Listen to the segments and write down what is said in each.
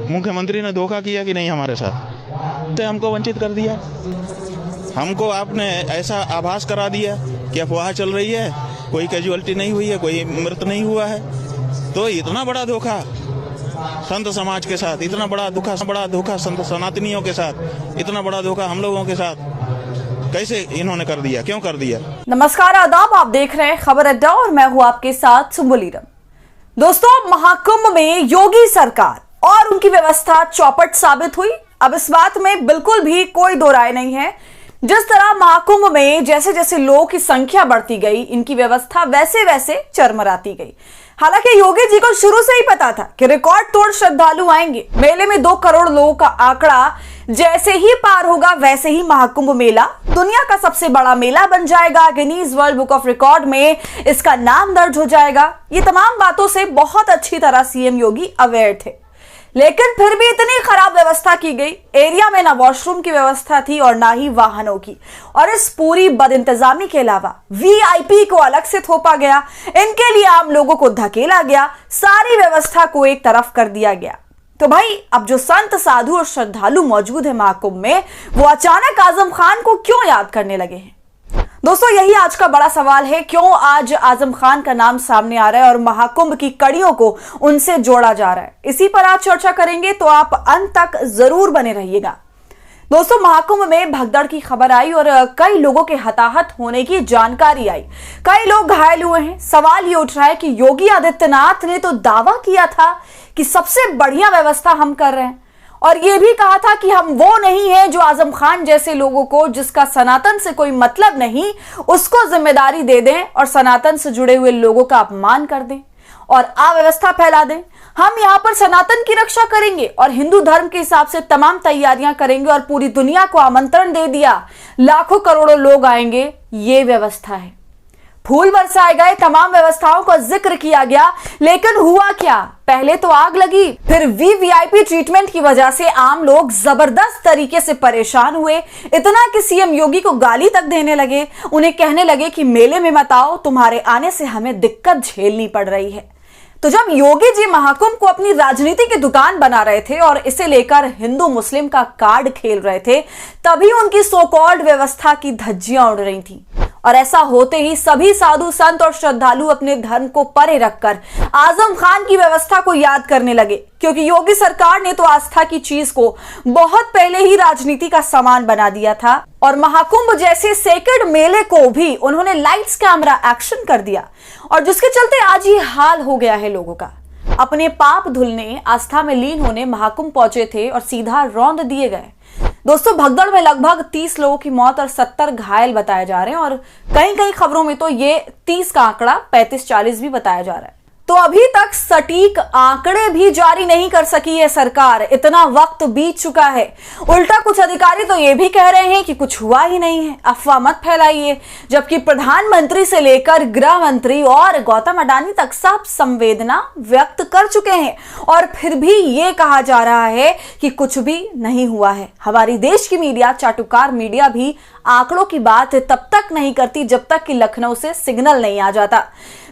मुख्यमंत्री ने धोखा किया कि नहीं हमारे साथ, तो हमको वंचित कर दिया। हमको आपने ऐसा आभास करा दिया कि अफवाह चल रही है, कोई कैजुअलिटी नहीं हुई है, कोई मृत नहीं हुआ है। तो इतना बड़ा धोखा संत समाज के साथ, इतना बड़ा धोखा संत सनातनियों के साथ, इतना बड़ा धोखा हम लोगों के साथ कैसे इन्होंने कर दिया, क्यों कर दिया? नमस्कार, आदाब। आप देख रहे हैं खबर अड्डा और मैं हूं आपके साथ सुम्बुलीरम। दोस्तों, महाकुंभ में योगी सरकार और उनकी व्यवस्था चौपट साबित हुई। अब इस बात में बिल्कुल भी कोई दो राय नहीं है। जिस तरह महाकुंभ में जैसे जैसे लोगों की संख्या बढ़ती गई, इनकी व्यवस्था वैसे वैसे चरमराती गई। हालांकि योगी जी को शुरू से ही पता था कि रिकॉर्ड तोड़ श्रद्धालु आएंगे। मेले में 2 करोड़ लोगों का आंकड़ा जैसे ही पार होगा, वैसे ही महाकुंभ मेला दुनिया का सबसे बड़ा मेला बन जाएगा। Guinness world book of record में इसका नाम दर्ज हो जाएगा। ये तमाम बातों से बहुत अच्छी तरह सीएम योगी अवेयर थे, लेकिन फिर भी इतनी खराब व्यवस्था की गई। एरिया में ना वॉशरूम की व्यवस्था थी और ना ही वाहनों की, और इस पूरी बदइंतजामी के अलावा वीआईपी को अलग से थोपा गया। इनके लिए आम लोगों को धकेला गया, सारी व्यवस्था को एक तरफ कर दिया गया। तो भाई, अब जो संत साधु और श्रद्धालु मौजूद है महाकुंभ में, वो अचानक आजम खान को क्यों याद करने लगे हैं? दोस्तों, यही आज का बड़ा सवाल है। क्यों आज आजम खान का नाम सामने आ रहा है और महाकुंभ की कड़ियों को उनसे जोड़ा जा रहा है? इसी पर आज चर्चा करेंगे, तो आप अंत तक जरूर बने रहिएगा। दोस्तों, महाकुंभ में भगदड़ की खबर आई और कई लोगों के हताहत होने की जानकारी आई। कई लोग घायल हुए हैं। सवाल ये उठ रहा है कि योगी आदित्यनाथ ने तो दावा किया था कि सबसे बढ़िया व्यवस्था हम कर रहे हैं, और यह भी कहा था कि हम वो नहीं है जो आजम खान जैसे लोगों को, जिसका सनातन से कोई मतलब नहीं, उसको जिम्मेदारी दे दें और सनातन से जुड़े हुए लोगों का अपमान कर दें और अव्यवस्था फैला दें। हम यहाँ पर सनातन की रक्षा करेंगे और हिंदू धर्म के हिसाब से तमाम तैयारियां करेंगे और पूरी दुनिया को आमंत्रण दे दिया, लाखों करोड़ों लोग आएंगे। ये व्यवस्था है। फूल बरसाए गए, तमाम व्यवस्थाओं का जिक्र किया गया, लेकिन हुआ क्या? पहले तो आग लगी, फिर वीवीआईपी ट्रीटमेंट की वजह से आम लोग जबरदस्त तरीके से परेशान हुए। इतना कि सीएम योगी को गाली तक देने लगे। उन्हें कहने लगे कि मेले में मत आओ, तुम्हारे आने से हमें दिक्कत झेलनी पड़ रही है। तो जब योगी जी महाकुंभ को अपनी राजनीति की दुकान बना रहे थे और इसे लेकर हिंदू मुस्लिम का कार्ड खेल रहे थे, तभी उनकी सो कॉल्ड व्यवस्था की धज्जियां उड़ रही थी। और ऐसा होते ही सभी साधु संत और श्रद्धालु अपने धर्म को परे रखकर आजम खान की व्यवस्था को याद करने लगे, क्योंकि योगी सरकार ने तो आस्था की चीज को बहुत पहले ही राजनीति का सामान बना दिया था। और महाकुंभ जैसे सेक्रेड मेले को भी उन्होंने लाइट्स कैमरा एक्शन कर दिया, और जिसके चलते आज ये हाल हो गया है लोगों का। अपने पाप धुलने, आस्था में लीन होने महाकुंभ पहुंचे थे और सीधा रौंद दिए गए। दोस्तों, भगदड़ में लगभग 30 लोगों की मौत और 70 घायल बताए जा रहे हैं, और कई कई खबरों में तो ये 30 का आंकड़ा 35-40 भी बताया जा रहा है। तो अभी तक सटीक आंकड़े भी जारी नहीं कर सकी है सरकार। इतना वक्त बीत चुका है। उल्टा कुछ अधिकारी तो ये भी कह रहे हैं कि कुछ हुआ ही नहीं है, अफवाह मत फैलाइए। जबकि प्रधानमंत्री से लेकर गृह मंत्री और गौतम अडानी तक सब संवेदना व्यक्त कर चुके हैं, और फिर भी ये कहा जा रहा है कि कुछ भी नहीं हुआ है। हमारी देश की मीडिया, चाटुकार मीडिया भी आंकड़ों की बात तब तक नहीं करती जब तक कि लखनऊ से सिग्नल नहीं आ जाता।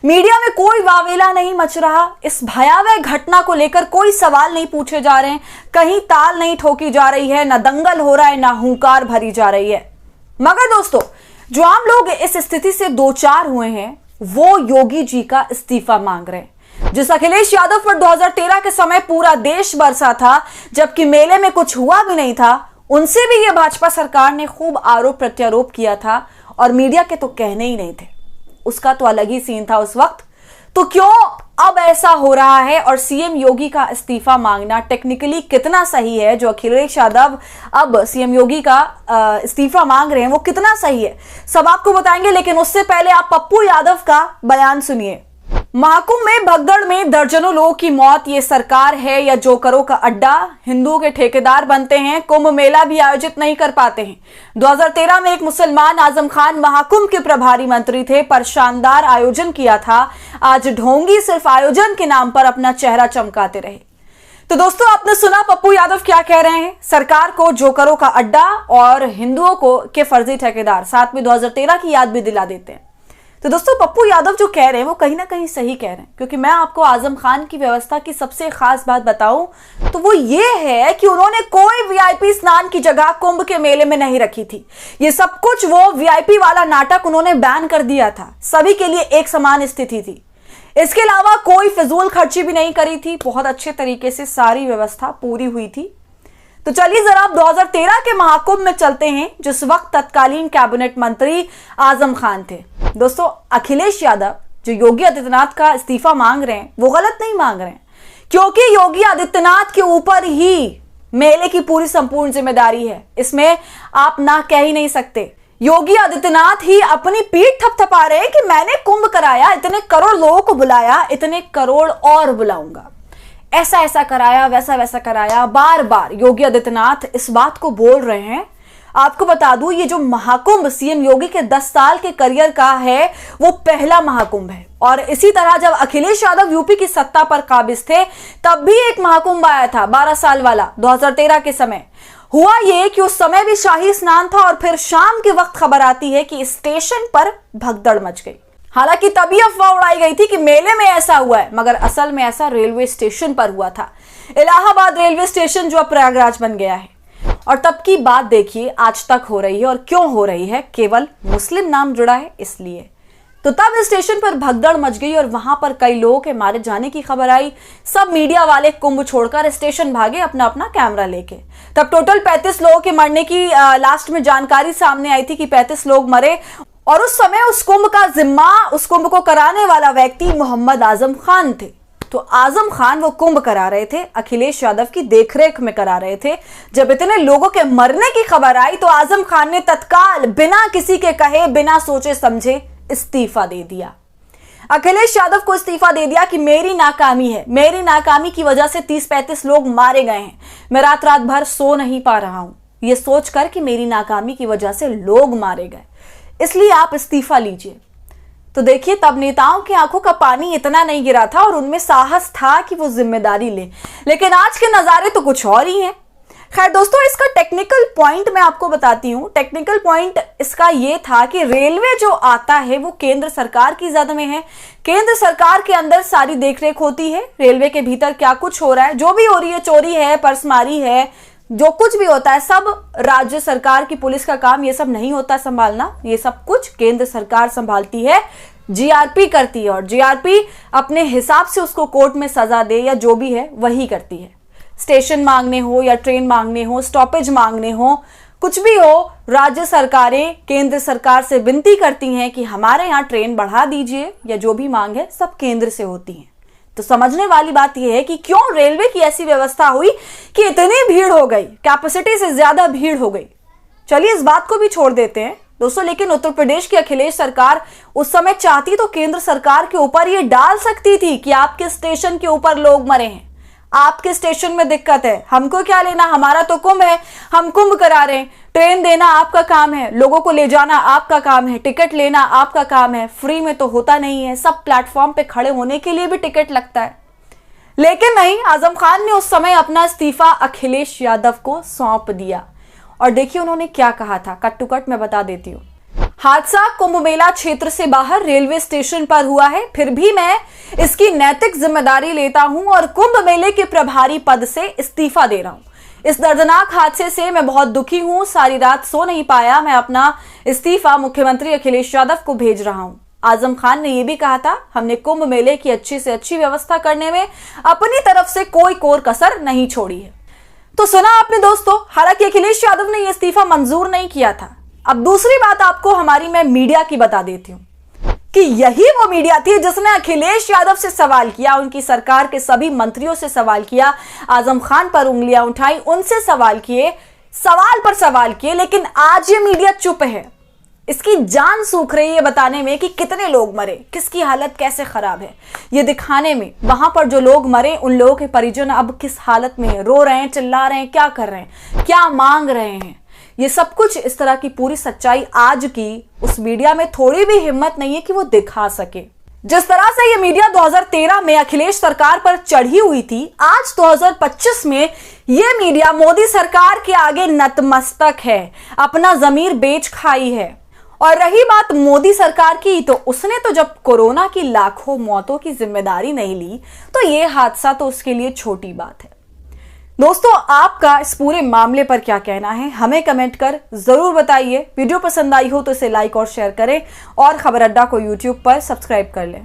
मीडिया में कोई वावेला नहीं मच रहा। इस भयावह घटना को लेकर कोई सवाल नहीं पूछे जा रहे हैं, कहीं ताल नहीं ठोकी जा रही है, ना दंगल हो रहा है, ना हुंकार भरी जा रही है। मगर दोस्तों, जो आम लोग इस स्थिति से दो चार हुए हैं, वो योगी जी का इस्तीफा मांग रहे हैं। जिस अखिलेश यादव पर 2013 के समय पूरा देश बरसा था, जबकि मेले में कुछ हुआ भी नहीं था, उनसे भी ये भाजपा सरकार ने खूब आरोप प्रत्यारोप किया था, और मीडिया के तो कहने ही नहीं थे। उसका तो अलग ही सीन था उस वक्त। तो क्यों अब ऐसा हो रहा है, और सीएम योगी का इस्तीफा मांगना टेक्निकली कितना सही है? जो अखिलेश यादव अब सीएम योगी का इस्तीफा मांग रहे हैं, वो कितना सही है, सब आपको बताएंगे। लेकिन उससे पहले आप पप्पू यादव का बयान सुनिए। महाकुंभ में भगदड़ में दर्जनों लोगों की मौत, ये सरकार है या जोकरों का अड्डा? हिंदुओं के ठेकेदार बनते हैं, कुंभ मेला भी आयोजित नहीं कर पाते हैं। 2013 में एक मुसलमान आजम खान महाकुंभ के प्रभारी मंत्री थे, पर शानदार आयोजन किया था। आज ढोंगी सिर्फ आयोजन के नाम पर अपना चेहरा चमकाते रहे। तो दोस्तों, आपने सुना पप्पू यादव क्या कह रहे हैं। सरकार को जोकरों का अड्डा और हिंदुओं को के फर्जी ठेकेदार, साथ में 2013 की याद भी दिला देते हैं। तो दोस्तों पप्पू यादव जो कह रहे हैं वो कहीं ना कहीं सही कह रहे हैं, क्योंकि मैं आपको आजम खान की व्यवस्था की सबसे खास बात बताऊं तो वो ये है कि उन्होंने कोई वीआईपी स्नान की जगह कुंभ के मेले में नहीं रखी थी। ये सब कुछ वो वीआईपी वाला नाटक उन्होंने बैन कर दिया था। सभी के लिए एक समान स्थिति थी। इसके अलावा कोई फिजूल खर्ची भी नहीं करी थी। बहुत अच्छे तरीके से सारी व्यवस्था पूरी हुई थी। तो चलिए जरा आप 2013 के महाकुंभ में चलते हैं, जिस वक्त तत्कालीन कैबिनेट मंत्री आजम खान थे। दोस्तों अखिलेश यादव जो योगी आदित्यनाथ का इस्तीफा मांग रहे हैं वो गलत नहीं मांग रहे हैं, क्योंकि योगी आदित्यनाथ के ऊपर ही मेले की पूरी संपूर्ण जिम्मेदारी है। इसमें आप ना कह ही नहीं सकते। योगी आदित्यनाथ ही अपनी पीठ थपथपा रहे हैं कि मैंने कुंभ कराया, इतने करोड़ लोगों को बुलाया, इतने करोड़ और बुलाऊंगा, ऐसा ऐसा कराया, वैसा वैसा कराया। बार बार योगी आदित्यनाथ इस बात को बोल रहे हैं। आपको बता दूं ये जो महाकुंभ सीएम योगी के 10 साल के करियर का है वो पहला महाकुंभ है। और इसी तरह जब अखिलेश यादव यूपी की सत्ता पर काबिज थे तब भी एक महाकुंभ आया था 12 साल वाला 2013 के समय। हुआ ये कि उस समय भी शाही स्नान था और फिर शाम के वक्त खबर आती है कि स्टेशन पर भगदड़ मच गई। हालांकि तभी अफवाह उड़ाई गई थी कि मेले में ऐसा हुआ है, मगर असल में ऐसा रेलवे स्टेशन पर हुआ था। इलाहाबाद रेलवे स्टेशन जो अब प्रयागराज बन गया है। और तब की बात देखिए आज तक हो रही है। और क्यों हो रही है? केवल मुस्लिम नाम जुड़ा है इसलिए। तो तब स्टेशन पर भगदड़ मच गई और वहां पर कई लोगों के मारे जाने की खबर आई। सब मीडिया वाले कुंभ छोड़कर स्टेशन भागे अपना अपना कैमरा लेके। तब टोटल 35 लोगों के मरने की लास्ट में जानकारी सामने आई थी कि 35 लोग मरे। और उस समय उस कुंभ का जिम्मा, उस कुंभ को कराने वाला व्यक्ति मोहम्मद आजम खान थे। तो आजम खान वो कुंभ करा रहे थे, अखिलेश यादव की देखरेख में करा रहे थे। जब इतने लोगों के मरने की खबर आई तो आजम खान ने तत्काल बिना किसी के कहे, बिना सोचे समझे इस्तीफा दे दिया। अखिलेश यादव को इस्तीफा दे दिया कि मेरी नाकामी है, मेरी नाकामी की वजह से 30-35 लोग मारे गए हैं। मैं रात रात भर सो नहीं पा रहा हूं ये सोचकर कि मेरी नाकामी की वजह से लोग मारे गए, इसलिए आप इस्तीफा लीजिए। तो देखिए तब नेताओं की आंखों का पानी इतना नहीं गिरा था और उनमें साहस था कि वो जिम्मेदारी ले। लेकिन आज के नजारे तो कुछ और ही हैं। खैर दोस्तों इसका टेक्निकल पॉइंट मैं आपको बताती हूँ। टेक्निकल पॉइंट इसका ये था कि रेलवे जो आता है वो केंद्र सरकार की जद में है। केंद्र सरकार के अंदर सारी देखरेख होती है। रेलवे के भीतर क्या कुछ हो रहा है, जो भी हो रही है, चोरी है, पर्समारी है, जो कुछ भी होता है, सब राज्य सरकार की पुलिस का काम ये सब नहीं होता संभालना। ये सब कुछ केंद्र सरकार संभालती है, जीआरपी करती है। और जीआरपी अपने हिसाब से उसको कोर्ट में सजा दे या जो भी है वही करती है। स्टेशन मांगने हो या ट्रेन मांगने हो, स्टॉपेज मांगने हो, कुछ भी हो, राज्य सरकारें केंद्र सरकार से विनती करती हैं कि हमारे यहाँ ट्रेन बढ़ा दीजिए, या जो भी मांग है सब केंद्र से होती है। तो समझने वाली बात यह है कि क्यों रेलवे की ऐसी व्यवस्था हुई कि इतनी भीड़ हो गई, कैपेसिटी से ज्यादा भीड़ हो गई। चलिए इस बात को भी छोड़ देते हैं दोस्तों। लेकिन उत्तर प्रदेश की अखिलेश सरकार उस समय चाहती तो केंद्र सरकार के ऊपर ये डाल सकती थी कि आपके स्टेशन के ऊपर लोग मरे हैं, आपके स्टेशन में दिक्कत है, हमको क्या लेना, हमारा तो कुंभ है, हम कुंभ करा रहे हैं। ट्रेन देना आपका काम है, लोगों को ले जाना आपका काम है, टिकट लेना आपका काम है। फ्री में तो होता नहीं है, सब प्लेटफॉर्म पे खड़े होने के लिए भी टिकट लगता है। लेकिन नहीं, आजम खान ने उस समय अपना इस्तीफा अखिलेश यादव को सौंप दिया। और देखिए उन्होंने क्या कहा था, कट टू कट मैं बता देती हूँ। हादसा कुंभ मेला क्षेत्र से बाहर रेलवे स्टेशन पर हुआ है, फिर भी मैं इसकी नैतिक जिम्मेदारी लेता हूं और कुंभ मेले के प्रभारी पद से इस्तीफा दे रहा हूं। इस दर्दनाक हादसे से मैं बहुत दुखी हूं, सारी रात सो नहीं पाया। मैं अपना इस्तीफा मुख्यमंत्री अखिलेश यादव को भेज रहा हूं। आजम खान ने यह भी कहा था, हमने कुंभ मेले की अच्छी से अच्छी व्यवस्था करने में अपनी तरफ से कोई कोर कसर नहीं छोड़ी है। तो सुना आपने दोस्तों, हालांकि अखिलेश यादव ने यह इस्तीफा मंजूर नहीं किया था। अब दूसरी बात आपको हमारी मैं मीडिया की बता देती हूं कि यही वो मीडिया थी जिसने अखिलेश यादव से सवाल किया, उनकी सरकार के सभी मंत्रियों से सवाल किया, आजम खान पर उंगलियां उठाई, उनसे सवाल किए, सवाल पर सवाल किए। लेकिन आज ये मीडिया चुप है। इसकी जान सूख रही है बताने में कि कितने लोग मरे, किसकी हालत कैसे खराब है, ये दिखाने में। वहां पर जो लोग मरे उन लोगों के परिजन अब किस हालत में है, रो रहे हैं, चिल्ला रहे हैं, क्या कर रहे हैं, क्या मांग रहे हैं, ये सब कुछ, इस तरह की पूरी सच्चाई आज की उस मीडिया में थोड़ी भी हिम्मत नहीं है कि वो दिखा सके। जिस तरह से ये मीडिया 2013 में अखिलेश सरकार पर चढ़ी हुई थी, आज 2025 में ये मीडिया मोदी सरकार के आगे नतमस्तक है, अपना जमीर बेच खाई है। और रही बात मोदी सरकार की, तो उसने तो जब कोरोना की लाखों मौतों की जिम्मेदारी नहीं ली, तो ये हादसा तो उसके लिए छोटी बात है। दोस्तों, आपका इस पूरे मामले पर क्या कहना है, हमें कमेंट कर जरूर बताइए। वीडियो पसंद आई हो तो इसे लाइक और शेयर करें और खबर अड्डा को यूट्यूब पर सब्सक्राइब कर लें।